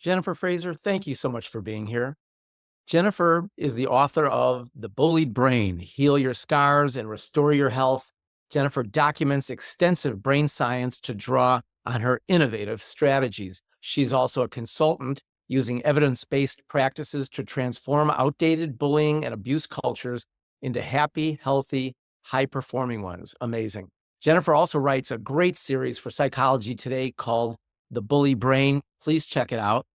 Jennifer Fraser, thank you so much for being here. Jennifer is the author of The Bullied Brain, Heal Your Scars and Restore Your Health. Jennifer documents extensive brain science to draw on her innovative strategies. She's also a consultant using evidence-based practices to transform outdated bullying and abuse cultures into happy, healthy, high-performing ones. Amazing. Jennifer also writes a great series for Psychology Today called The Bully Brain. Please check it out.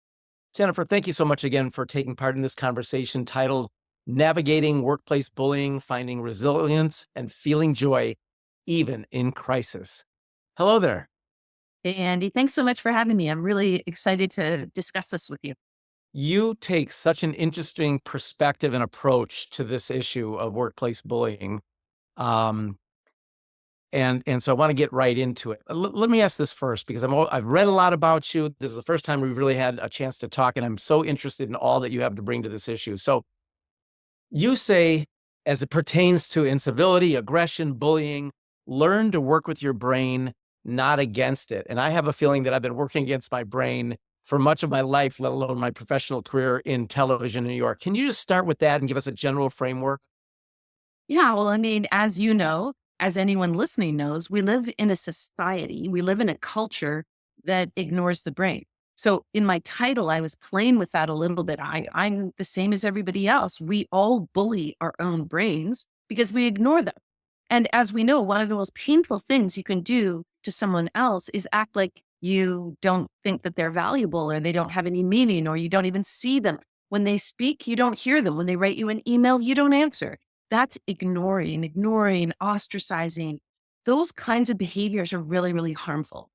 Jennifer, thank you so much again for taking part in this conversation titled Navigating Workplace Bullying, Finding Resilience and Feeling Joy Even in Crisis. Hello there. Hey, Andy, thanks so much for having me. I'm really excited to discuss this with you. You take such an interesting perspective and approach to this issue of workplace bullying. Um, and so I want to get right into it. Let me ask this first, because I've read a lot about you. This is the first time we've really had a chance to talk, and I'm so interested in all that you have to bring to this issue. So you say, as it pertains to incivility, aggression, bullying, learn to work with your brain, not against it. And I have a feeling that I've been working against my brain for much of my life, let alone my professional career in television in New York. Can you just start with that and give us a general framework? Yeah, well, I mean, as you know, as anyone listening knows, we live in a society, we live in a culture that ignores the brain. So in my title, I was playing with that a little bit. I'm the same as everybody else. We all bully our own brains because we ignore them. And as we know, one of the most painful things you can do to someone else is act like you don't think that they're valuable or they don't have any meaning or you don't even see them. When they speak, you don't hear them. When they write you an email, you don't answer. That's ignoring, ostracizing. Those kinds of behaviors are really, really harmful.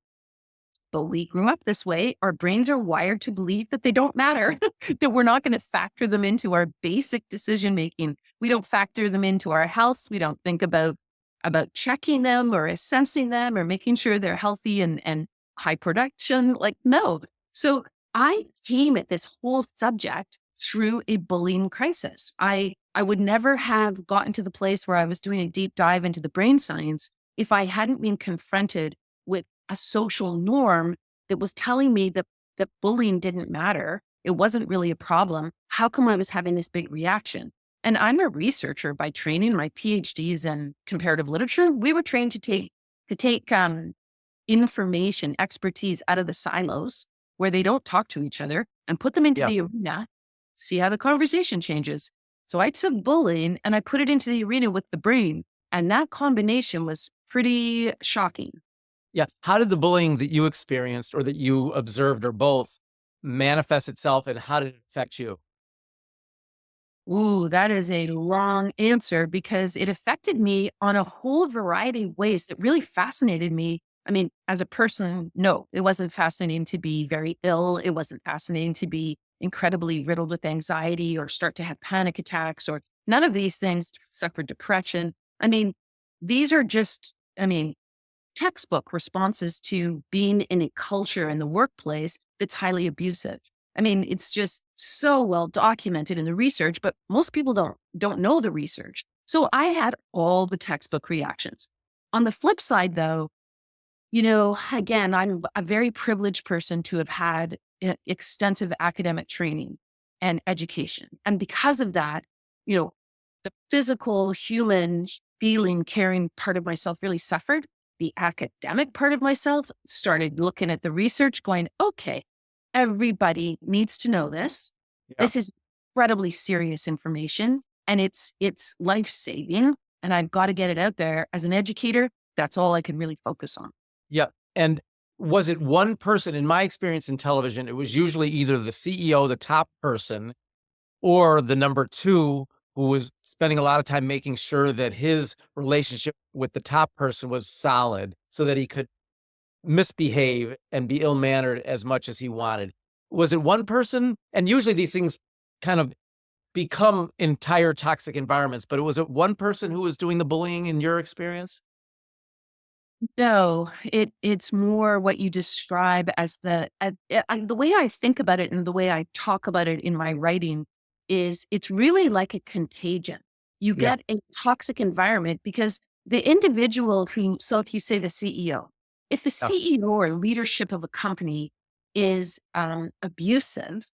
But we grew up this way. Our brains are wired to believe that they don't matter, that we're not going to factor them into our basic decision making. We don't factor them into our health. We don't think about checking them or assessing them or making sure they're healthy and high production. Like, no. So I came at this whole subject through a bullying crisis. I would never have gotten to the place where I was doing a deep dive into the brain science if I hadn't been confronted with a social norm that was telling me that bullying didn't matter. It wasn't really a problem. How come I was having this big reaction? And I'm a researcher by training. My PhD is in comparative literature. We were trained to take information, expertise out of the silos where they don't talk to each other and put them into Yeah. the arena, see how the conversation changes. So I took bullying and I put it into the arena with the brain. And that combination was pretty shocking. Yeah. How did the bullying that you experienced or that you observed or both manifest itself, and how did it affect you? Ooh, that is a long answer because it affected me on a whole variety of ways that really fascinated me. I mean, as a person, no, it wasn't fascinating to be very ill. It wasn't fascinating to be incredibly riddled with anxiety or start to have panic attacks or none of these things, suffer depression. I mean, these are just, textbook responses to being in a culture in the workplace that's highly abusive. I mean, it's just so well documented in the research, but most people don't know the research. So I had all the textbook reactions. On the flip side, though, again, I'm a very privileged person to have had extensive academic training and education. And because of that, you know, the physical, human, feeling, caring part of myself really suffered. The academic part of myself started looking at the research, going, okay, everybody needs to know this. Yeah. This is incredibly serious information and it's life-saving. And I've got to get it out there as an educator. That's all I can really focus on. Yeah. And was it one person? In my experience in television, it was usually either the CEO, the top person, or the number two, who was spending a lot of time making sure that his relationship with the top person was solid so that he could misbehave and be ill-mannered as much as he wanted. Was it one person? And usually these things kind of become entire toxic environments, but was it one person who was doing the bullying in your experience? No, it's more what you describe as the way I think about it and the way I talk about it in my writing is it's really like a contagion. You Yeah. get a toxic environment because the individual who, so if you say the CEO, if the Yeah. CEO or leadership of a company is abusive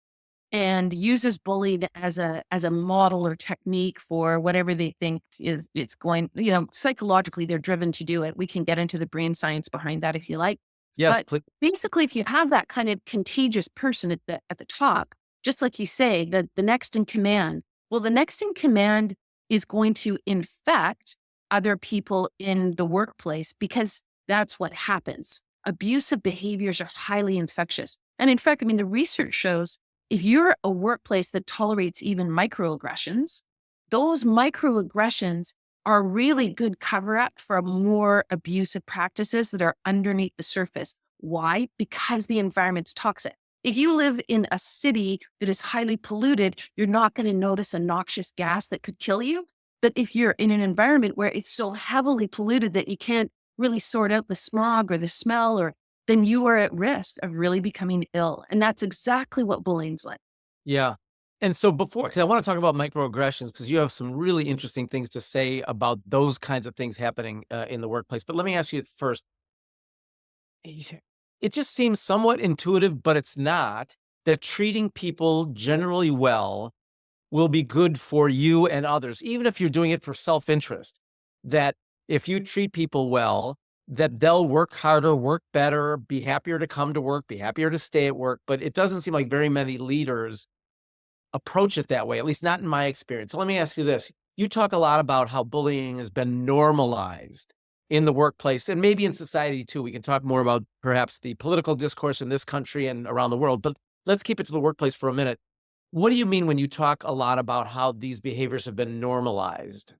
and uses bullying as a model or technique for whatever they think is it's going, psychologically they're driven to do it. We can get into the brain science behind that if you like. Yes, But please. basically, if you have that kind of contagious person at the top, just like you say, the next in command, well, the next in command is going to infect other people in the workplace because that's what happens. Abusive behaviors are highly infectious. And in fact, I mean, the research shows if you're a workplace that tolerates even microaggressions, those microaggressions are really good cover up for more abusive practices that are underneath the surface. Why? Because the environment's toxic. If you live in a city that is highly polluted, you're not going to notice a noxious gas that could kill you. But if you're in an environment where it's so heavily polluted that you can't really sort out the smog or the smell, or then you are at risk of really becoming ill. And that's exactly what bullying's like. Yeah. And so before, because I want to talk about microaggressions, because you have some really interesting things to say about those kinds of things happening in the workplace. But let me ask you first, it just seems somewhat intuitive, but it's not, that treating people generally well will be good for you and others, even if you're doing it for self-interest. That if you treat people well, that they'll work harder, work better, be happier to come to work, be happier to stay at work. But it doesn't seem like very many leaders approach it that way, at least not in my experience. So let me ask you this. You talk a lot about how bullying has been normalized in the workplace and maybe in society too. We can talk more about perhaps the political discourse in this country and around the world, but let's keep it to the workplace for a minute. What do you mean when you talk a lot about how these behaviors have been normalized?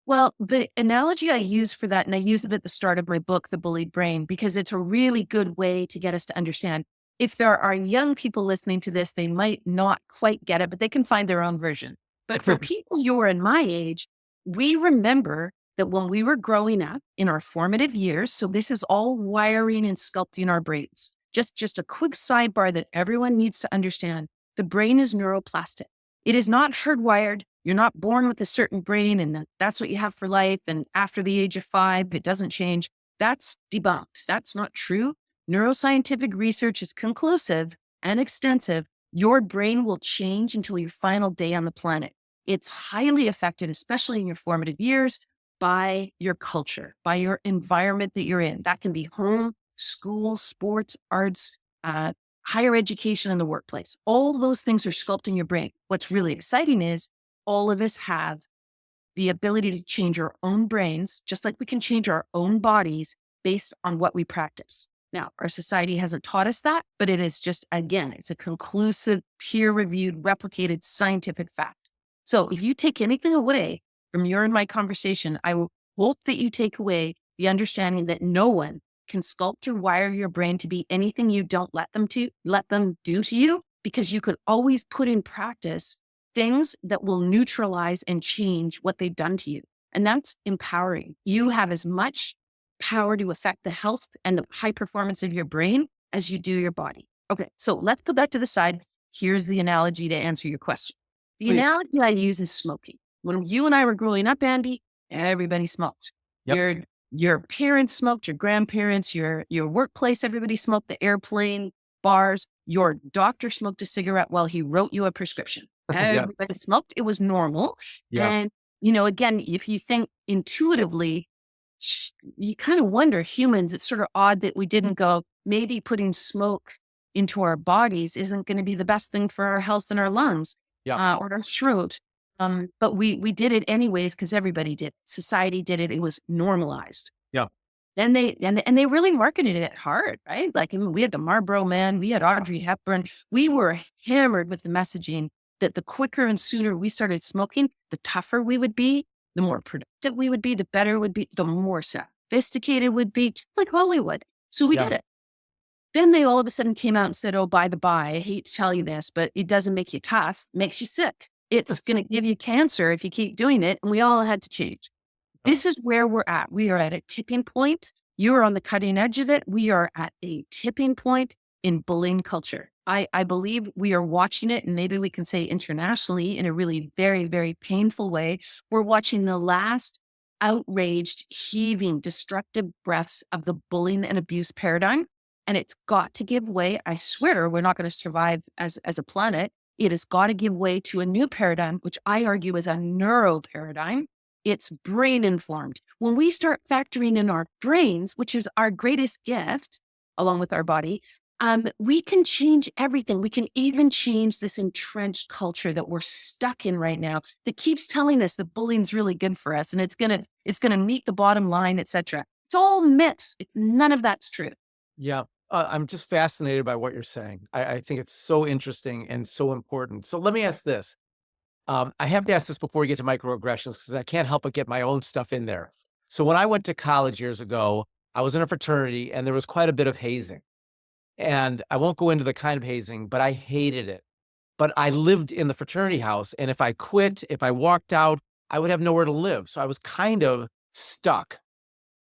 Well, the analogy I use for that, and I use it at the start of my book, The Bullied Brain, because it's a really good way to get us to understand. If there are young people listening to this, they might not quite get it, but they can find their own version. But for people you are in my age, we remember that when we were growing up in our formative years, so this is all wiring and sculpting our brains. Just a quick sidebar that everyone needs to understand. The brain is neuroplastic. It is not hardwired. You're not born with a certain brain and that's what you have for life. And after the age of 5, it doesn't change. That's debunked. That's not true. Neuroscientific research is conclusive and extensive. Your brain will change until your final day on the planet. It's highly affected, especially in your formative years, by your culture, by your environment that you're in. That can be home, school, sports, arts, higher education, and the workplace. All those things are sculpting your brain. What's really exciting is all of us have the ability to change our own brains, just like we can change our own bodies based on what we practice. Now, our society hasn't taught us that, but it is just, again, it's a conclusive, peer reviewed, replicated scientific fact. So if you take anything away from your and my conversation, I will hope that you take away the understanding that no one can sculpt or wire your brain to be anything you don't let them do to you, because you could always put in practice things that will neutralize and change what they've done to you. And that's empowering. You have as much power to affect the health and the high performance of your brain as you do your body. Okay, so let's put that to the side. Here's the analogy to answer your question. The Please. analogy I use is smoking. When you and I were growing up, Andy, everybody smoked. Yep. Your parents smoked, your grandparents, your workplace, everybody smoked, the airplane, bars. Your doctor smoked a cigarette while he wrote you a prescription. Yeah. Everybody smoked. It was normal. Yeah. And, again, if you think intuitively, you kind of wonder, humans, it's sort of odd that we didn't go, maybe putting smoke into our bodies isn't going to be the best thing for our health and our lungs, Yeah. or our throat. But we did it anyways because everybody did. Society did it. It was normalized. Yeah. Then they really marketed it hard, right? Like, I mean, we had the Marlboro Man, we had Audrey Hepburn. We were hammered with the messaging that the quicker and sooner we started smoking, the tougher we would be, the more productive we would be, the better it would be, the more sophisticated would be, just like Hollywood. So we Yeah. did it. Then they all of a sudden came out and said, oh, by the by, I hate to tell you this, but it doesn't make you tough, it makes you sick. It's going to give you cancer if you keep doing it. And we all had to change. This is where we're at. We are at a tipping point. You are on the cutting edge of it. We are at a tipping point in bullying culture. I believe we are watching it, and maybe we can say internationally in a really very, very painful way. We're watching the last outraged, heaving, destructive breaths of the bullying and abuse paradigm. and it's got to give way. I swear we're not going to survive as a planet. It has got to give way to a new paradigm, which I argue is a neuro paradigm. It's brain informed. When we start factoring in our brains, which is our greatest gift, along with our body, we can change everything. We can even change this entrenched culture that we're stuck in right now that keeps telling us that bullying's really good for us and it's gonna meet the bottom line, etc. It's all myths. It's none of that's true. Yeah. I'm just fascinated by what you're saying. I think it's so interesting and so important. So let me ask this. I have to ask this before we get to microaggressions because I can't help but get my own stuff in there. So when I went to college years ago, I was in a fraternity and there was quite a bit of hazing. And I won't go into the kind of hazing, but I hated it. But I lived in the fraternity house, and if I quit, if I walked out, I would have nowhere to live. So I was kind of stuck.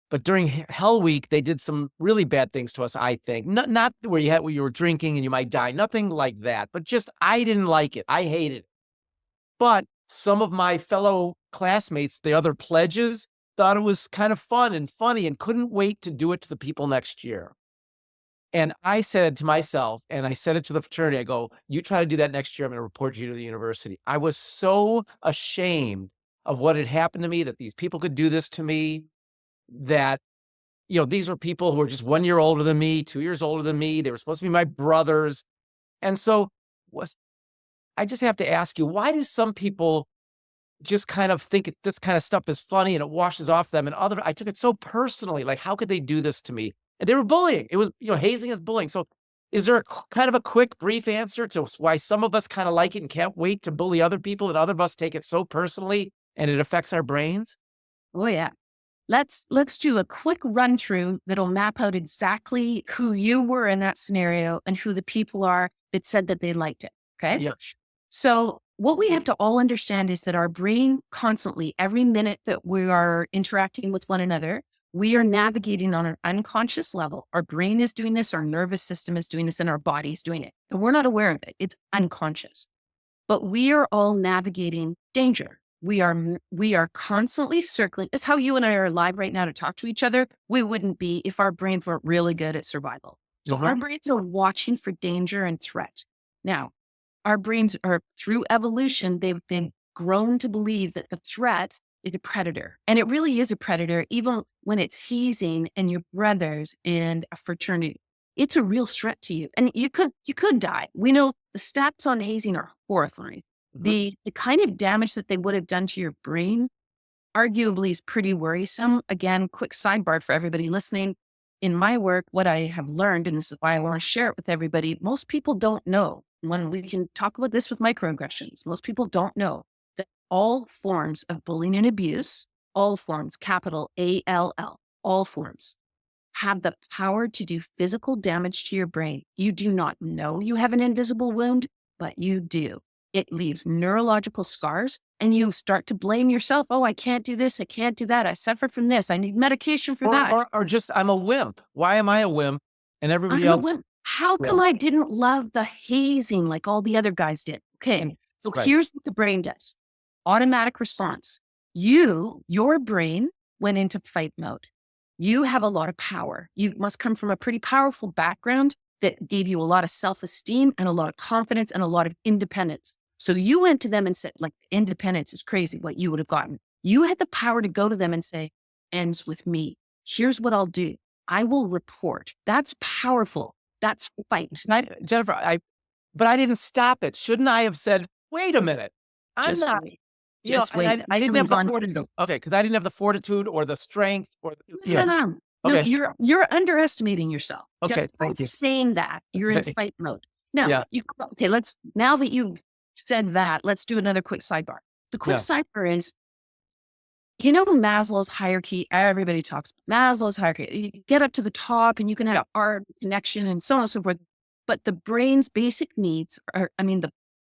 But during Hell Week, they did some really bad things to us, I think. Not where you were drinking and you might die, nothing like that. But just I didn't like it. I hated it. But some of my fellow classmates, the other pledges, thought it was kind of fun and funny and couldn't wait to do it to the people next year. And I said to myself, and I said it to the fraternity, I go, you try to do that next year, I'm going to report you to the university. I was so ashamed of what had happened to me, that these people could do this to me, that, these were people who were just 1 year older than me, 2 years older than me. They were supposed to be my brothers. And so I just have to ask you, why do some people just kind of think this kind of stuff is funny and it washes off them, and I took it so personally, like, how could they do this to me? And they were bullying. It was, hazing is bullying. So is there kind of a quick, brief answer to why some of us kind of like it and can't wait to bully other people, and other of us take it so personally and it affects our brains? Oh yeah. Let's do a quick run through that'll map out exactly who you were in that scenario and who the people are that said that they liked it. Okay. Yeah. So what we have to all understand is that our brain constantly, every minute that we are interacting with one another, we are navigating on an unconscious level. Our brain is doing this, our nervous system is doing this, and our body is doing it. And we're not aware of it. It's unconscious. But we are all navigating danger. We are constantly circling. It's how you and I are alive right now to talk to each other. We wouldn't be if our brains weren't really good at survival. So our brains are watching for danger and threat. Now, our brains are, through evolution, they've been grown to believe that the threat is a predator. And it really is a predator, even when it's hazing and your brothers in a fraternity. It's a real threat to you. And you could die. We know the stats on hazing are horrifying. The kind of damage that they would have done to your brain arguably is pretty worrisome. Again, quick sidebar for everybody listening. In my work, what I have learned, and this is why I want to share it with everybody, most people don't know. When we can talk about this with microaggressions, most people don't know that all forms of bullying and abuse, all forms, capital ALL, all forms, have the power to do physical damage to your brain. You do not know you have an invisible wound, but you do. It leaves neurological scars, and you start to blame yourself. Oh, I can't do this. I can't do that. I suffer from this. I need medication for that. Or just, I'm a wimp. Why am I a wimp? And everybody I'm a else. wimp. How come I didn't love the hazing like all the other guys did? Okay. So here's what the brain does. Automatic response. Your brain went into fight mode. You have a lot of power. You must come from a pretty powerful background that gave you a lot of self-esteem and a lot of confidence and a lot of independence. So you went to them and said, like, independence is crazy, what you would have gotten. You had the power to go to them and say, ends with me. Here's what I'll do. I will report. That's powerful. That's fight. Jennifer, but I didn't stop it. Shouldn't I have said, wait a minute, I'm not, Wait. I didn't have the fortitude. Okay, because I didn't have the fortitude or the strength or No, Okay. you're underestimating yourself. Okay, thank you. Saying that you're in fight mode. Now, now that you've said that, let's do another quick sidebar. The quick sidebar is, Maslow's hierarchy. Everybody talks about Maslow's hierarchy. You get up to the top and you can have art, connection, and so on and so forth. But the brain's basic needs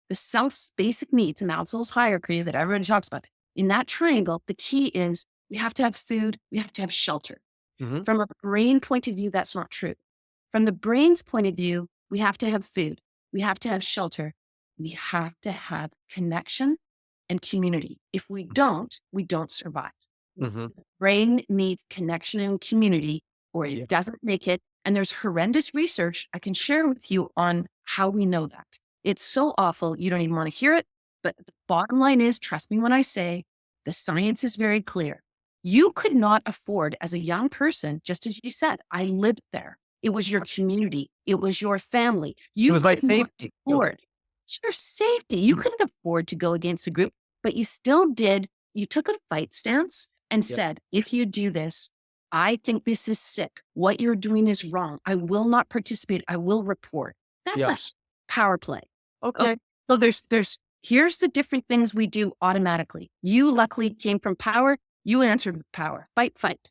the self's basic needs in Maslow's hierarchy that everybody talks about. In that triangle, the key is we have to have food, we have to have shelter. From a brain point of view, that's not true. From the brain's point of view, we have to have food, we have to have shelter, we have to have connection and community. If we don't survive. The brain needs connection and community, or it doesn't make it. And there's horrendous research I can share with you on how we know that. It's so awful, you don't even want to hear it. But the bottom line is, trust me when I say, the science is very clear. You could not afford, as a young person, just as you said, I lived there. It was your community. It was your family. It You was my couldn't safety. afford, it's your safety. You couldn't afford to go against a group, but you still did. You took a fight stance and Yep. said, if you do this, I think this is sick. What you're doing is wrong. I will not participate. I will report. That's a Yes. power play. Okay. Okay. So here's the different things we do automatically. You luckily came from power. You answered with power. Fight, fight.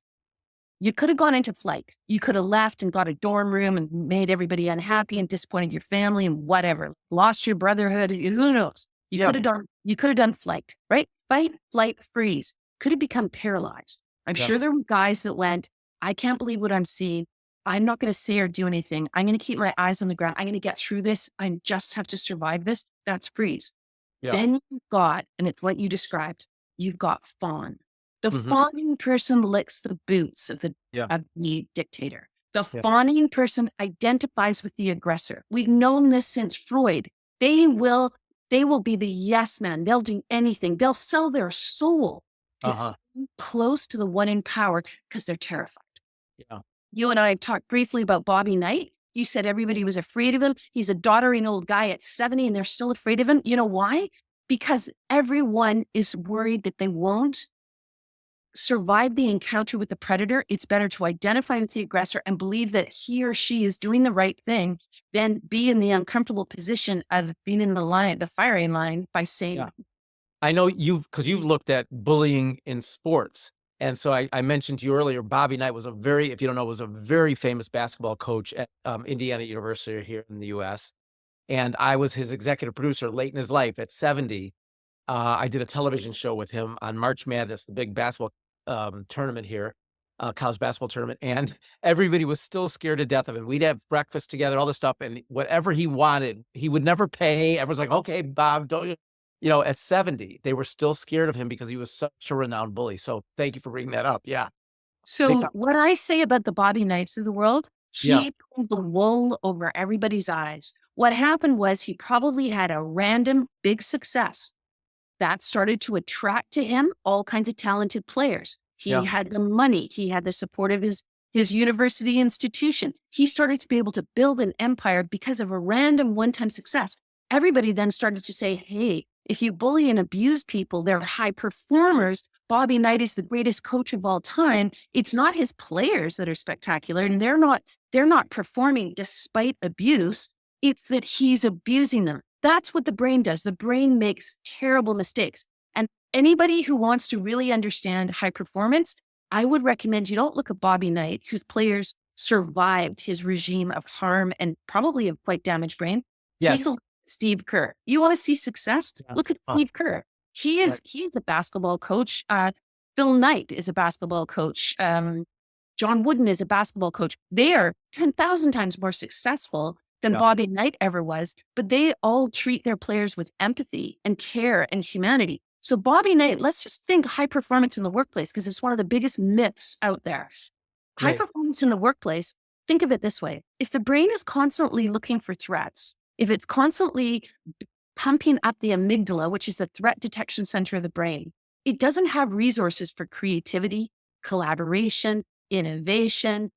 You could have gone into flight. You could have left and got a dorm room and made everybody unhappy and disappointed your family and whatever. Lost your brotherhood. Who knows? Yeah. You could have done flight, right? Fight, flight, freeze. Could have become paralyzed. I'm Yeah. sure there were guys that went, I can't believe what I'm seeing. I'm not going to say or do anything. I'm going to keep my eyes on the ground. I'm going to get through this. I just have to survive this. That's freeze. Yeah. Then you've got, and it's what you described, you've got fawn. The Mhm. fawning person licks the boots of Yeah. the dictator. The Yeah. fawning person identifies with the aggressor. We've known this since Freud. They will be the yes man. They'll do anything. They'll sell their soul to Uh-huh. stay close to the one in power because they're terrified. Yeah. You and I have talked briefly about Bobby Knight. You said everybody was afraid of him. He's a doddering old guy at 70 and they're still afraid of him. You know why? Because everyone is worried that they won't survive the encounter with the predator. It's better to identify with the aggressor and believe that he or she is doing the right thing than be in the uncomfortable position of being in the firing line by saying, Yeah. I know because you've looked at bullying in sports. And so I mentioned to you earlier, Bobby Knight was if you don't know, was a very famous basketball coach at Indiana University here in the US. And I was his executive producer late in his life at 70. I did a television show with him on March Madness, the big basketball tournament here, college basketball tournament. And everybody was still scared to death of him. We'd have breakfast together, all this stuff. And whatever he wanted, he would never pay. Everyone's like, okay, Bob, don't at 70, they were still scared of him because he was such a renowned bully. So thank you for bringing that up. Yeah. Big So time. what I say about the Bobby Knights of the world, Yeah. he pulled the wool over everybody's eyes. What happened was he probably had a random big success that started to attract to him all kinds of talented players. He Yeah. had the money. He had the support of his university institution. He started to be able to build an empire because of a random one-time success. Everybody then started to say, hey, if you bully and abuse people, they're high performers. Bobby Knight is the greatest coach of all time. It's not his players that are spectacular, and they're not performing despite abuse. It's that he's abusing them. That's what the brain does. The brain makes terrible mistakes. And anybody who wants to really understand high performance, I would recommend you don't look at Bobby Knight, whose players survived his regime of harm and probably a quite damaged brain. Take Yes. a look at Steve Kerr. You want to see success? Yeah. Look at Steve Kerr. He Right. is a basketball coach. Phil Knight is a basketball coach. John Wooden is a basketball coach. They are 10,000 times more successful than Yeah. Bobby Knight ever was, but they all treat their players with empathy and care and humanity. So Bobby Knight, let's just think high performance in the workplace because it's one of the biggest myths out there. High Right. performance in the workplace, think of it this way. If the brain is constantly looking for threats, if it's constantly pumping up the amygdala, which is the threat detection center of the brain, it doesn't have resources for creativity, collaboration, innovation,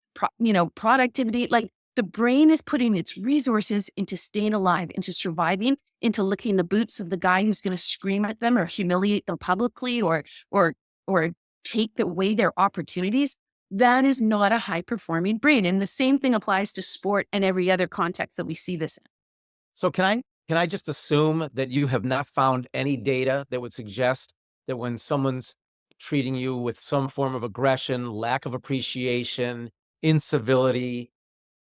productivity. Like the brain is putting its resources into staying alive, into surviving, into licking the boots of the guy who's going to scream at them or humiliate them publicly or take away their opportunities. That is not a high performing brain. And the same thing applies to sport and every other context that we see this in. So can I just assume that you have not found any data that would suggest that when someone's treating you with some form of aggression, lack of appreciation, incivility,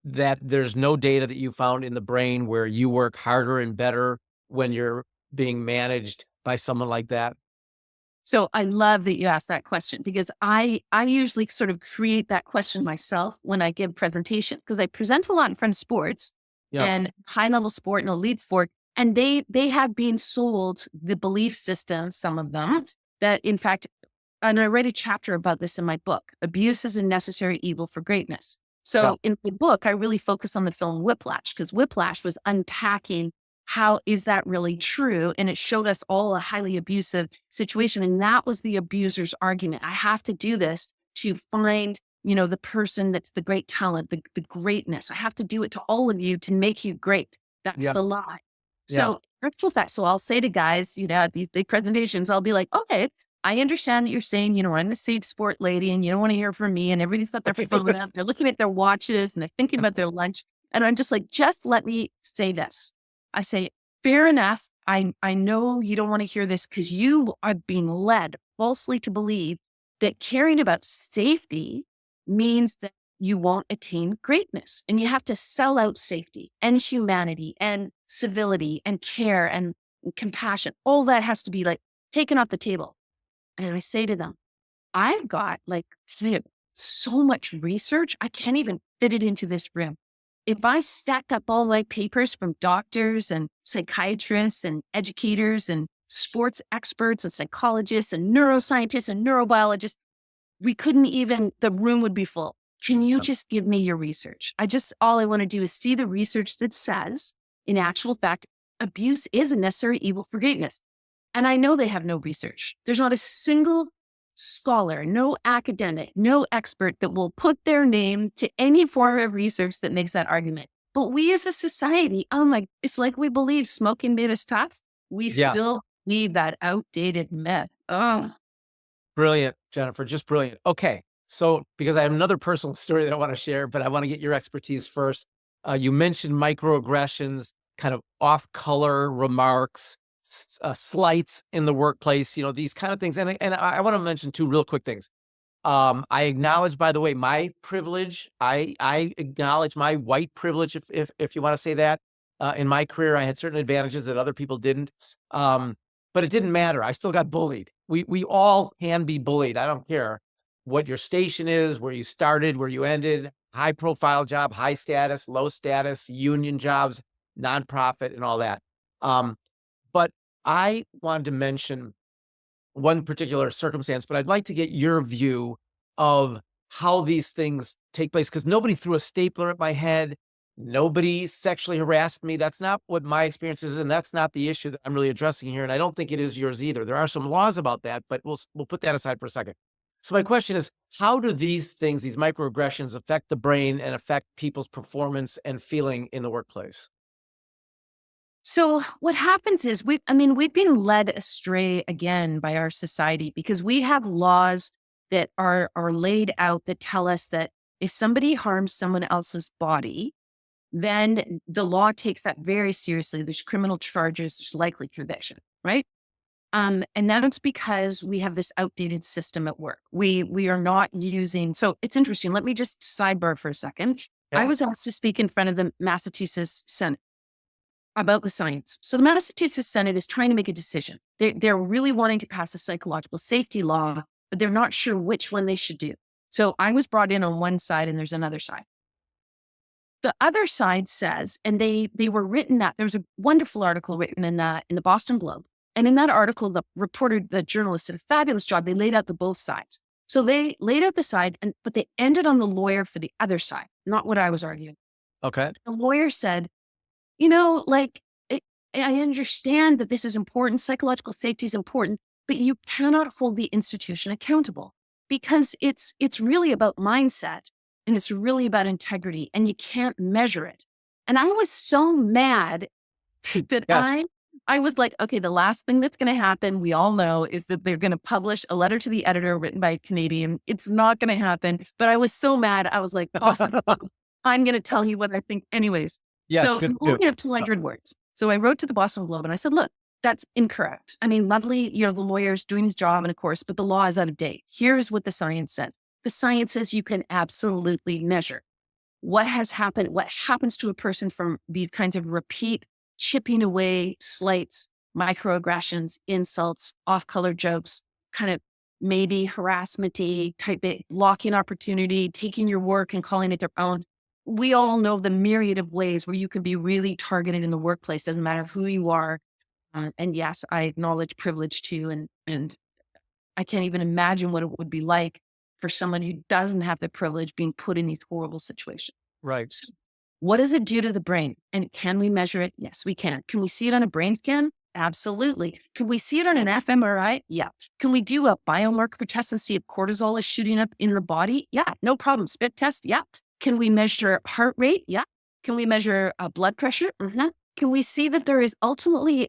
that there's no data that you found in the brain where you work harder and better when you're being managed by someone like that? So I love that you asked that question because I usually sort of create that question myself when I give presentation because I present a lot in front of sports Yeah. and high level sport and elite sport. And they have been sold the belief system, some of them, that in fact, and I read a chapter about this in my book, Abuse is a Necessary Evil for Greatness. Yeah. So in the book, I really focus on the film Whiplash because Whiplash was unpacking how is that really true? And it showed us all a highly abusive situation. And that was the abuser's argument. I have to do this to find, the person that's the great talent, the greatness. I have to do it to all of you to make you great. That's Yeah. the lie. Yeah. So, actual fact. So I'll say to guys, at these big presentations, I'll be like, okay, I understand that you're saying, I'm a safe sport lady and you don't want to hear from me. And everybody's got their phone up. They're looking at their watches and they're thinking about their lunch. And I'm just like, just let me say this. I say, fair enough. I know you don't want to hear this because you are being led falsely to believe that caring about safety means that you won't attain greatness. And you have to sell out safety and humanity and civility and care and compassion. All that has to be like taken off the table. And I say to them, I've got so much research, I can't even fit it into this room. If I stacked up all my papers from doctors and psychiatrists and educators and sports experts and psychologists and neuroscientists and neurobiologists, we couldn't even, the room would be full. Can you just give me your research? All I want to do is see the research that says, in actual fact, abuse is a necessary evil for greatness. And I know they have no research. There's not a single scholar, no academic, no expert that will put their name to any form of research that makes that argument. But we as a society, it's like we believe smoking made us tough. We Yeah. still need that outdated myth. Oh, Brilliant, Jennifer. Just brilliant. Okay. So, because I have another personal story that I want to share, but I want to get your expertise first. You mentioned microaggressions, kind of off color remarks, slights in the workplace, these kind of things. And I want to mention two real quick things. I acknowledge, by the way, my privilege. I acknowledge my white privilege, if you want to say that. In my career, I had certain advantages that other people didn't. But it didn't matter. I still got bullied. We all can be bullied. I don't care what your station is, where you started, where you ended, high profile job, high status, low status, union jobs, nonprofit, and all that. But I wanted to mention one particular circumstance, but I'd like to get your view of how these things take place, because nobody threw a stapler at my head. Nobody sexually harassed me. That's not what my experience is, and that's not the issue that I'm really addressing here. And I don't think it is yours either. There are some laws about that, but we'll put that aside for a second. So my question is, how do these things, these microaggressions, affect the brain and affect people's performance and feeling in the workplace? so what happens is we've been led astray again by our society because we have laws that are laid out that tell us that if somebody harms someone else's body, then the law takes that very seriously. There's criminal charges, there's likely conviction, right? And that's because we have this outdated system at work. We are not using. So it's interesting. Let me just sidebar for a second. I Yeah. was asked to speak in front of the Massachusetts Senate about the science. So the Massachusetts Senate is trying to make a decision. They're really wanting to pass a psychological safety law, but they're not sure which one they should do. So I was brought in on one side, and there's another side. The other side says, and they were written that there was a wonderful article written in the Boston Globe. And in that article, the journalist did a fabulous job. They laid out the both sides. So they laid out the side, but they ended on the lawyer for the other side, not what I was arguing. Okay. The lawyer said, you know, like, it, I understand that this is important. Psychological safety is important, but you cannot hold the institution accountable because it's really about mindset and it's really about integrity and you can't measure it. And I was so mad that Yes. I was like, okay, the last thing that's going to happen, we all know, is that they're going to publish a letter to the editor written by a Canadian. It's not going to happen. But I was so mad. I was like, Boston, I'm going to tell you what I think anyways. Yes. So Good. you Good. only have 200 words. So I wrote to the Boston Globe and I said, look, that's incorrect. I mean, lovely, the lawyer's doing his job, and of course, but the law is out of date. Here's what the science says. The science says you can absolutely measure what has happened, what happens to a person from these kinds of repeat chipping away slights, microaggressions, insults, off-color jokes, kind of maybe harassment-y type of blocking opportunity, taking your work and calling it their own. We all know the myriad of ways where you can be really targeted in the workplace. Doesn't matter who you are. And yes, I acknowledge privilege too. And I can't even imagine what it would be like for someone who doesn't have the privilege being put in these horrible situations. Right. So what does it do to the brain? And can we measure it? Yes, we can. Can we see it on a brain scan? Absolutely. Can we see it on an fMRI? Yeah. Can we do a biomarker test and see if cortisol is shooting up in the body? Yeah, no problem. Spit test? Yeah. Can we measure heart rate? Yeah. Can we measure blood pressure? Can we see that there is ultimately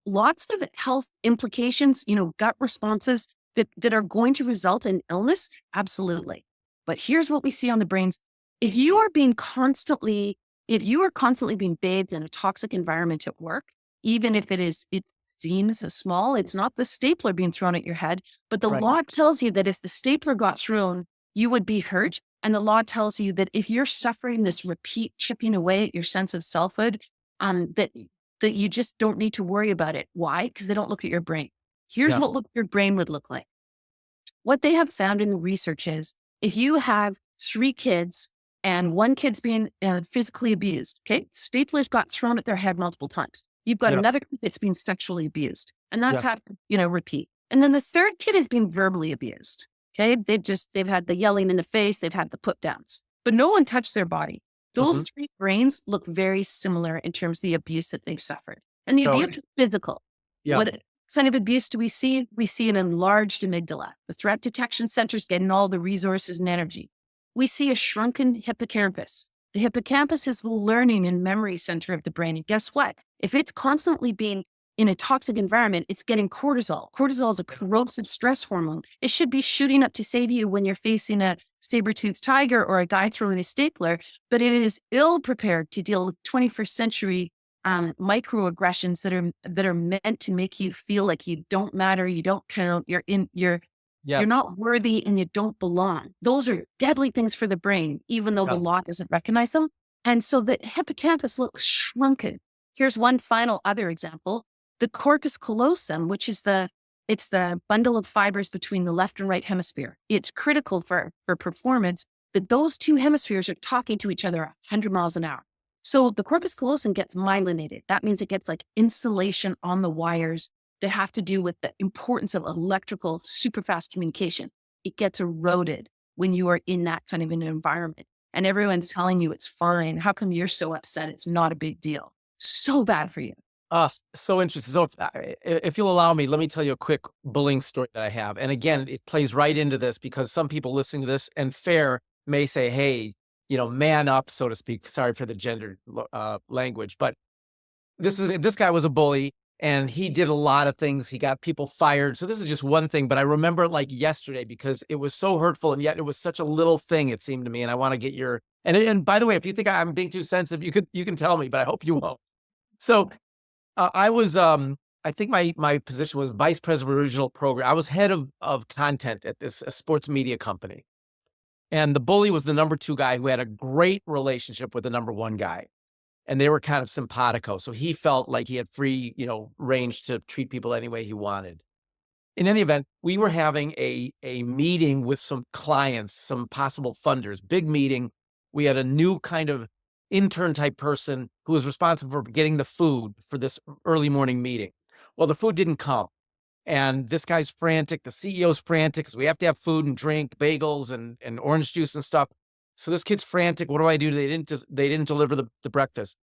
lots of health implications, gut responses that are going to result in illness? Absolutely. But here's what we see on the brains. If you are if you are constantly being bathed in a toxic environment at work, even if it seems as small, it's not the stapler being thrown at your head, but the Right. law tells you that if the stapler got thrown, you would be hurt. And the law tells you that if you're suffering this repeat chipping away at your sense of selfhood, that you just don't need to worry about it. Why? Because they don't look at your brain. Here's Yeah. what your brain would look like. What they have found in the research is if you have 3 kids and one kid's being physically abused, okay, staplers got thrown at their head multiple times. You've got Yeah. another kid that's being sexually abused, and that's Yeah. happened, repeat. And then the third kid is being verbally abused. Okay, they've had the yelling in the face, they've had the put downs, but no one touched their body. Hmm. Those 3 brains look very similar in terms of the abuse that they've suffered, and the So, abuse is physical. yeah. What sign of abuse do we see? We see an enlarged amygdala. The threat detection center is getting all the resources and energy. We see a shrunken hippocampus. The hippocampus is the learning and memory center of the brain. And guess what? If it's constantly being in a toxic environment, it's getting cortisol. Cortisol is a corrosive stress hormone. It should be shooting up to save you when you're facing a saber-toothed tiger or a guy throwing a stapler, but it is ill prepared to deal with 21st century microaggressions that are meant to make you feel like you don't matter, you don't count, you're Yes. not worthy and you don't belong. Those are deadly things for the brain, even though the Yeah. law doesn't recognize them. And so the hippocampus looks shrunken. Here's one final other example. The corpus callosum, which is it's the bundle of fibers between the left and right hemisphere. It's critical for performance, but those 2 hemispheres are talking to each other 100 miles an hour. So the corpus callosum gets myelinated. That means it gets like insulation on the wires that have to do with the importance of electrical super fast communication. It gets eroded when you are in that kind of an environment. And everyone's telling you it's fine. How come you're so upset? It's not a big deal. So bad for you. So interesting. So if you'll allow me, let me tell you a quick bullying story that I have. And again, it plays right into this because some people listening to this and fair may say, hey, man up, so to speak. Sorry for the gender language, but this guy was a bully and he did a lot of things. He got people fired. So this is just one thing, but I remember it like yesterday because it was so hurtful and yet it was such a little thing, it seemed to me. And I want to get your, and by the way, if you think I'm being too sensitive, you can tell me, but I hope you won't. So I was, I think my position was vice president of original program. I was head of content at this a sports media company. And the bully was the number 2 guy who had a great relationship with the number 1 guy. And they were kind of simpatico. So he felt like he had free, range to treat people any way he wanted. In any event, we were having a meeting with some clients, some possible funders, big meeting. We had a new kind of intern type person who was responsible for getting the food for this early morning meeting. Well, the food didn't come. And this guy's frantic. The CEO's frantic because we have to have food and drink, bagels and orange juice and stuff. So this kid's frantic. What do I do? They didn't deliver the breakfast.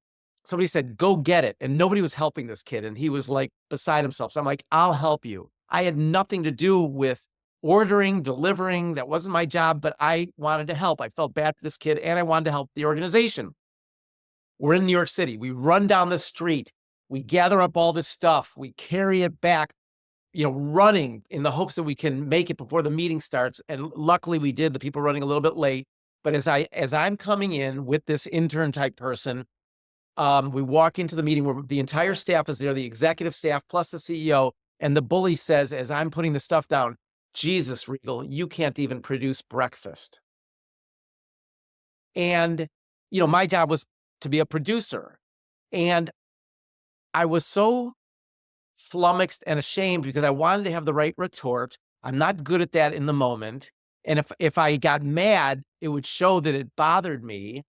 Somebody said, go get it. And nobody was helping this kid. And he was like beside himself. So I'm like, I'll help you. I had nothing to do with ordering, delivering. That wasn't my job, but I wanted to help. I felt bad for this kid and I wanted to help the organization. We're in New York City. We run down the street. We gather up all this stuff. We carry it back, running in the hopes that we can make it before the meeting starts. And luckily we did, the people running a little bit late. But as I'm coming in with this intern type person, we walk into the meeting where the entire staff is there, the executive staff plus the CEO. And the bully says, as I'm putting the stuff down, Jesus, Regal, you can't even produce breakfast. And, my job was to be a producer. And I was so flummoxed and ashamed because I wanted to have the right retort. I'm not good at that in the moment. And if I got mad, it would show that it bothered me.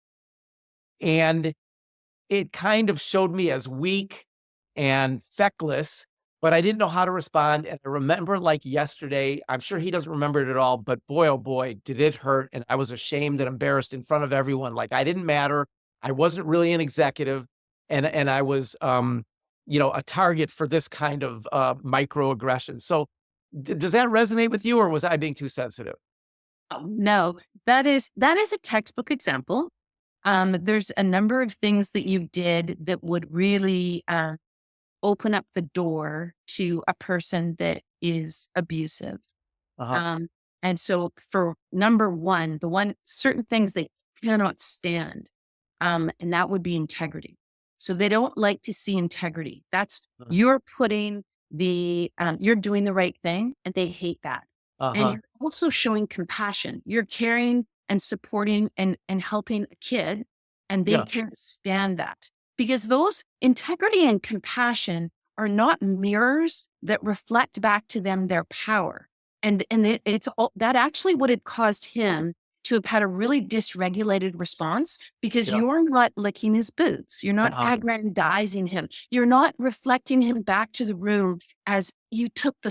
And it kind of showed me as weak and feckless. but I didn't know how to respond. And I remember like yesterday, I'm sure he doesn't remember it at all, but boy, oh boy, did it hurt. And I was ashamed and embarrassed in front of everyone. Like I didn't matter. I wasn't really an executive. And I was, a target for this kind of microaggression. So does that resonate with you, or was I being too sensitive? Oh, no, that is a textbook example. There's a number of things that you did that would really open up the door to a person that is abusive. Uh-huh. Um, and so for number one, the one certain things they cannot stand, and that would be integrity. So they don't like to see integrity. That's you're putting you're doing the right thing and they hate that. And Uh-huh. you're also showing compassion. You're caring and supporting and helping a kid, and they Yeah. can't stand that because those integrity and compassion are not mirrors that reflect back to them their power. It's all that actually would have caused him to have had a really dysregulated response because Yeah. you're not licking his boots. You're not Uh-huh. aggrandizing him. You're not reflecting him back to the room as you took the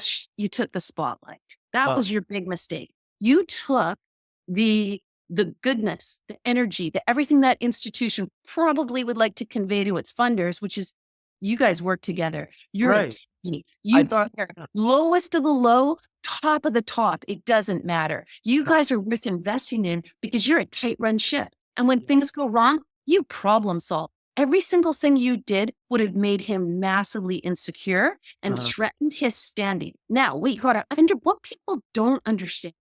spotlight. That Uh, was your big mistake. You took the the goodness, the energy, the everything that institution probably would like to convey to its funders, which is you guys work together. You're a right. team. You I thought yeah. lowest of the low, top of the top. It doesn't matter. You No. guys are worth investing in because you're a tight run ship. And when Yeah. things go wrong, you problem solve. Every single thing you did would have made him massively insecure and Uh-huh. threatened his standing. Now, we got to under what people don't understand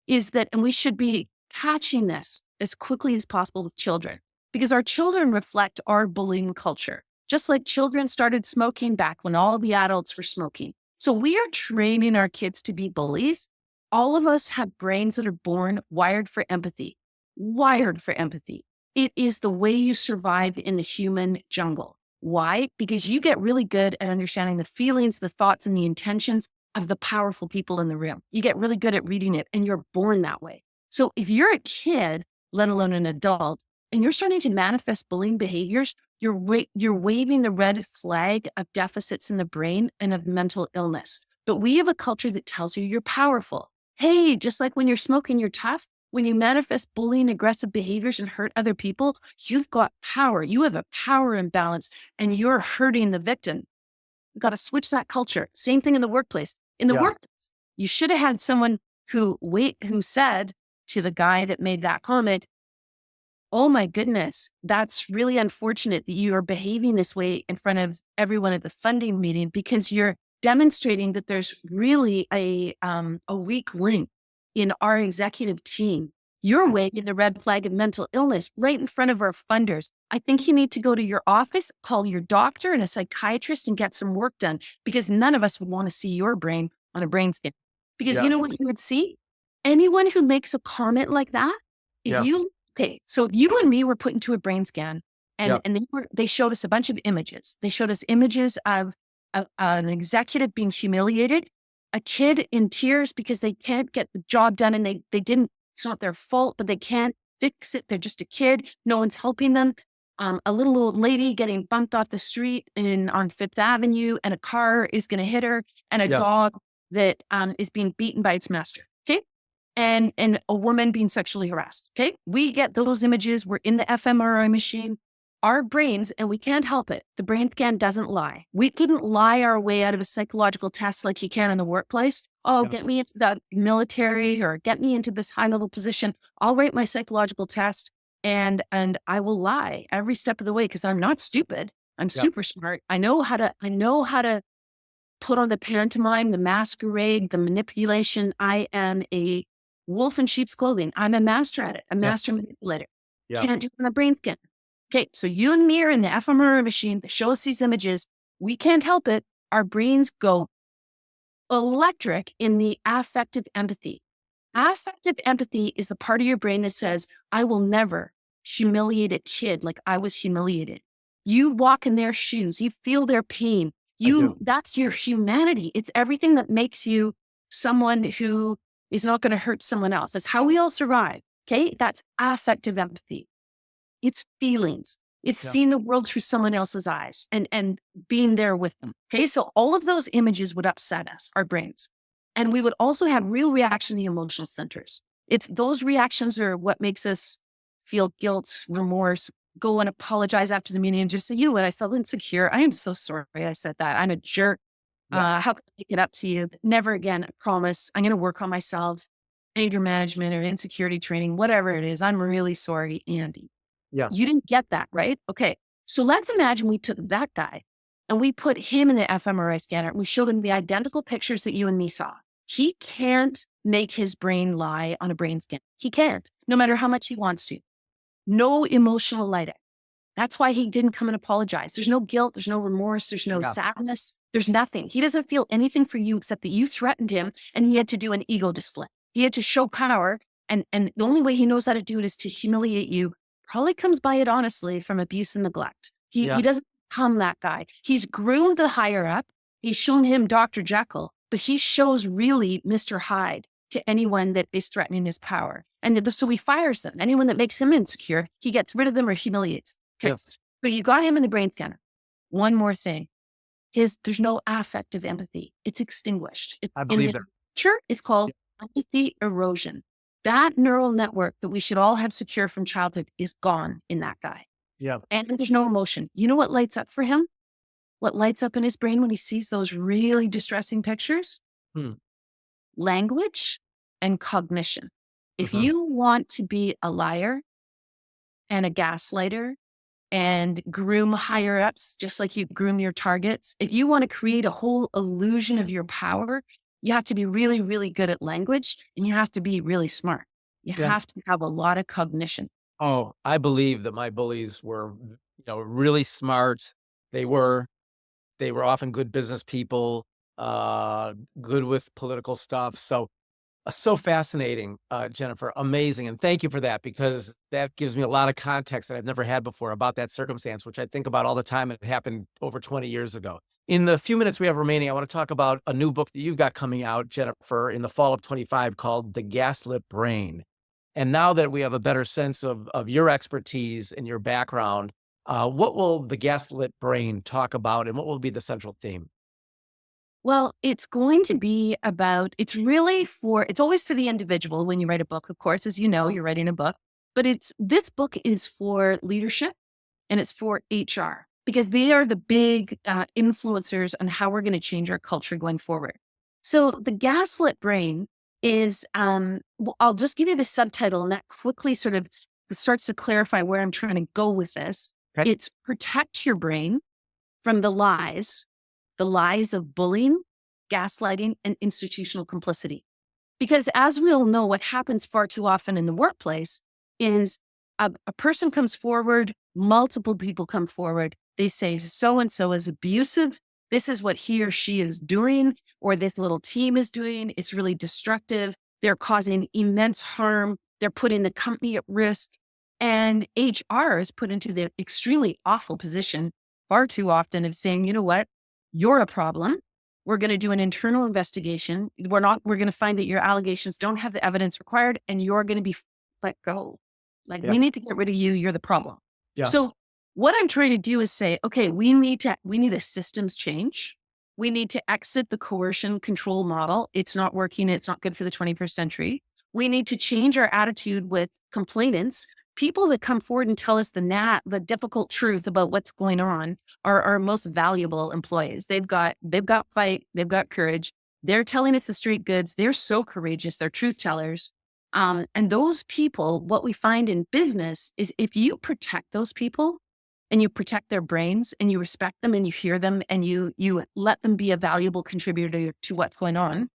is that, and we should be catching this as quickly as possible with children because our children reflect our bullying culture, just like children started smoking back when all the adults were smoking. So we are training our kids to be bullies. All of us have brains that are born wired for empathy, wired for empathy. It is the way you survive in the human jungle. Why? Because you get really good at understanding the feelings, the thoughts, and the intentions of the powerful people in the room. You get really good at reading it and you're born that way. So if you're a kid, let alone an adult, and you're starting to manifest bullying behaviors, you're waving the red flag of deficits in the brain and of mental illness. But we have a culture that tells you you're powerful. Hey, just like when you're smoking, you're tough. When you manifest bullying, aggressive behaviors and hurt other people, you've got power. You have a power imbalance and you're hurting the victim. We've got to switch that culture. Same thing in the workplace. In the Yeah. workplace, you should have had someone who said to the guy that made that comment, "Oh my goodness, that's really unfortunate that you are behaving this way in front of everyone at the funding meeting because you're demonstrating that there's really a weak link in our executive team. You're waving the red flag of mental illness right in front of our funders. I think you need to go to your office, call your doctor and a psychiatrist and get some work done because none of us would want to see your brain on a brain scan. Because you Yeah. know what you would see? Anyone who makes a comment like that, if Yeah. you okay, so if you and me were put into a brain scan Yeah. and they showed us a bunch of images. They showed us images of an executive being humiliated, a kid in tears because they can't get the job done and they didn't, it's not their fault, but they can't fix it. They're just a kid. No one's helping them. A little old lady getting bumped off the street on Fifth Avenue and a car is going to hit her and a Yeah. dog that is being beaten by its master. Okay. And a woman being sexually harassed. Okay. We get those images. We're in the fMRI machine. Our brains, and we can't help it. The brain scan doesn't lie. We couldn't lie our way out of a psychological test like you can in the workplace. Oh, Yeah. get me into the military or get me into this high level position. I'll write my psychological test and I will lie every step of the way because I'm not stupid. I'm Yeah. super smart. I know how to put on the pantomime, the masquerade, the manipulation. I am a wolf in sheep's clothing. I'm a master at it, a Yes. master manipulator. Yeah. Can't do it on a brain scan. Okay, so you and me are in the fMRI machine that show us these images. We can't help it. Our brains go electric in the affective empathy. Affective empathy is the part of your brain that says, I will never humiliate a kid like I was humiliated. You walk in their shoes, you feel their pain. I do. That's your humanity. It's everything that makes you someone who is not going to hurt someone else. That's how we all survive. Okay. That's affective empathy. It's feelings. It's Yeah. seeing the world through someone else's eyes and being there with them. Okay. So all of those images would upset us, our brains. And we would also have real reaction to the emotional centers. It's those reactions are what makes us feel guilt, remorse, go and apologize after the meeting and just say, you know what, I felt insecure. I am so sorry I said that. I'm a jerk. Yeah. How can I make it up to you? Never again, I promise. I'm going to work on myself, anger management or insecurity training, whatever it is. I'm really sorry, Andy. Yeah. You didn't get that, right? Okay. So let's imagine we took that guy and we put him in the fMRI scanner and we showed him the identical pictures that you and me saw. He can't make his brain lie on a brain scan. He can't, no matter how much he wants to. No emotional lighting. That's why he didn't come and apologize. There's no guilt. There's no remorse. There's no Yeah. sadness. There's nothing. He doesn't feel anything for you except that you threatened him and he had to do an ego display. He had to show power. And the only way he knows how to do it is to humiliate you. Probably comes by it honestly from abuse and neglect. Yeah. He doesn't become that guy. He's groomed the higher up. He's shown him Dr. Jekyll, but he shows really Mr. Hyde to anyone that is threatening his power. And so he fires them. Anyone that makes him insecure, he gets rid of them or humiliates. Okay. Yes. But you got him in the brain scanner. One more thing. There's no affective empathy. It's extinguished. I believe that. Sure, it's called empathy erosion. That neural network that we should all have secure from childhood is gone in that guy. Yeah. And there's no emotion. You know what lights up for him? What lights up in his brain when he sees those really distressing pictures? Hmm. Language and cognition. If Mhm. you want to be a liar and a gaslighter and groom higher ups, just like you groom your targets. If you want to create a whole illusion of your power, you have to be really, really good at language and you have to be really smart. You Yeah. have to have a lot of cognition. Oh, I believe that my bullies were, really smart. They were often good business people, good with political stuff. So fascinating, Jennifer. Amazing. And thank you for that, because that gives me a lot of context that I've never had before about that circumstance, which I think about all the time. And it happened over 20 years ago. In the few minutes we have remaining, I want to talk about a new book that you've got coming out, Jennifer, in the fall of 25 called The Gaslit Brain. And now that we have a better sense of your expertise and your background, what will The Gaslit Brain talk about and what will be the central theme? Well, it's going to be about, it's always for the individual when you write a book, of course, as you know, you're writing a book, but this book is for leadership and it's for HR because they are the big influencers on how we're going to change our culture going forward. So the gaslit brain is, I'll just give you the subtitle and that quickly sort of starts to clarify where I'm trying to go with this. Okay. It's protect your brain from the lies of bullying, gaslighting, and institutional complicity. Because as we all know, what happens far too often in the workplace is a person comes forward, multiple people come forward. They say, so and so is abusive. This is what he or she is doing, or this little team is doing. It's really destructive. They're causing immense harm. They're putting the company at risk. And HR is put into the extremely awful position far too often of saying, you know what? You're a problem. We're going to do an internal investigation. We're going to find that your allegations don't have the evidence required and you're going to be let go. Like Yeah. we need to get rid of you. You're the problem. Yeah. So what I'm trying to do is say, okay, we need a systems change. We need to exit the coercion control model. It's not working. It's not good for the 21st century. We need to change our attitude with complainants. People that come forward and tell us the difficult truth about what's going on are our most valuable employees. They've got fight, they've got courage. They're telling us the straight goods. They're so courageous. They're truth tellers. And those people, what we find in business is if you protect those people and you protect their brains and you respect them and you hear them and you let them be a valuable contributor to what's going on.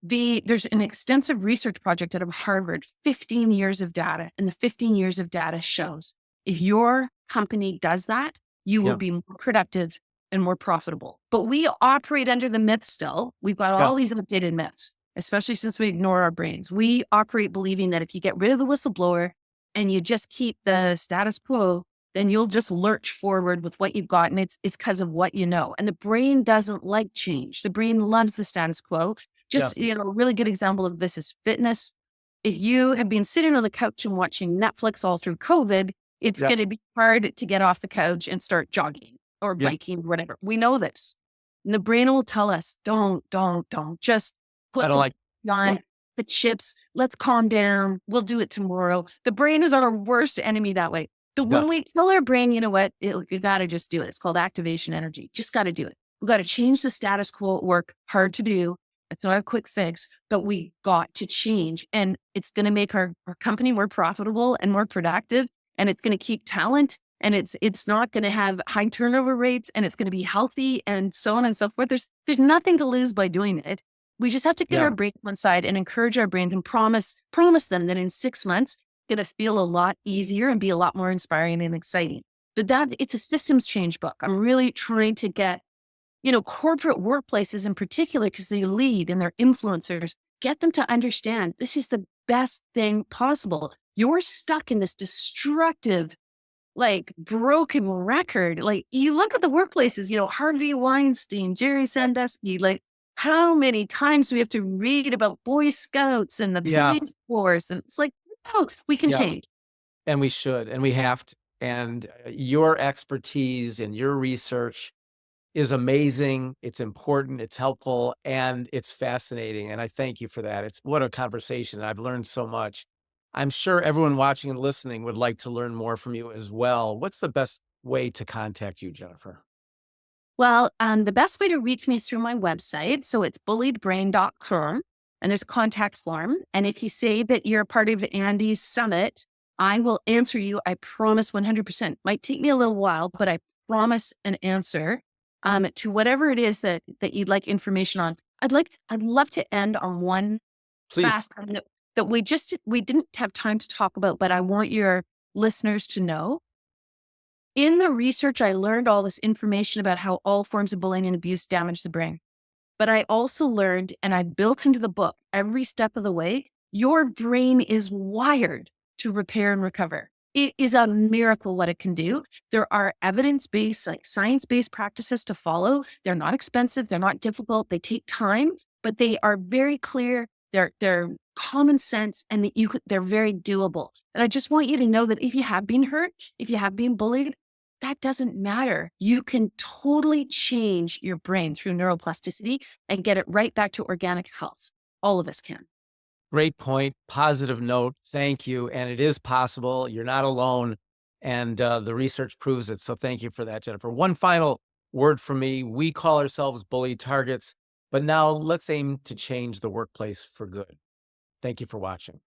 There's an extensive research project out of Harvard, 15 years of data, and the 15 years of data shows if your company does that, you will be more productive and more profitable. But we operate under the myth still. We've got all these outdated myths, especially since we ignore our brains. We operate believing that if you get rid of the whistleblower and you just keep the status quo, then you'll just lurch forward with what you've got. And it's because of what you know. And the brain doesn't like change. The brain loves the status quo. Just, a really good example of this is fitness. If you have been sitting on the couch and watching Netflix all through COVID, It's Yeah. going to be hard to get off the couch and start jogging or Yeah. biking, whatever. We know this. And the brain will tell us, don't. Just I put don't the like. on the chips. Let's calm down. We'll do it tomorrow. The brain is our worst enemy that way. But Yeah. when we tell our brain, you know what, you got to just do it. It's called activation energy. Just got to do it. We got to change the status quo at work. Hard to do. It's not a quick fix, but we got to change. And it's going to make our company more profitable and more productive. And it's going to keep talent. And it's not going to have high turnover rates, and it's going to be healthy, and so on and so forth. There's nothing to lose by doing it. We just have to get Yeah. our brain to one side and encourage our brain and promise them that in 6 months, it's going to feel a lot easier and be a lot more inspiring and exciting. But it's a systems change book. I'm really trying to get, corporate workplaces in particular, because they lead and they're influencers, get them to understand this is the best thing possible. You're stuck in this destructive, like, broken record. Like, you look at the workplaces, Harvey Weinstein, Jerry Sandusky, like, how many times do we have to read about Boy Scouts and the Yeah. police force? And it's like, no, we can Yeah. change. And we should, and we have to. And your expertise and your research is amazing. It's important, it's helpful, and it's fascinating. And I thank you for that. It's what a conversation. I've learned so much. I'm sure everyone watching and listening would like to learn more from you as well. What's the best way to contact you, Jennifer? Well, the best way to reach me is through my website. So it's bulliedbrain.com, and there's a contact form. And if you say that you're a part of Andy's summit, I will answer you. I promise 100%. Might take me a little while, but I promise an answer to whatever it is that you'd like information on. I'd love to end on one Please. fast note that we didn't have time to talk about, but I want your listeners to know. In the research, I learned all this information about how all forms of bullying and abuse damage the brain. But I also learned, and I built into the book every step of the way, your brain is wired to repair and recover. It is a miracle what it can do. There are evidence-based, like science-based practices to follow. They're not expensive. They're not difficult. They take time, but they are very clear. They're common sense, and they're very doable. And I just want you to know that if you have been hurt, if you have been bullied, that doesn't matter. You can totally change your brain through neuroplasticity and get it right back to organic health. All of us can. Great point. Positive note. Thank you. And it is possible. You're not alone. And the research proves it. So thank you for that, Jennifer. One final word from me. We call ourselves bully targets, but now let's aim to change the workplace for good. Thank you for watching.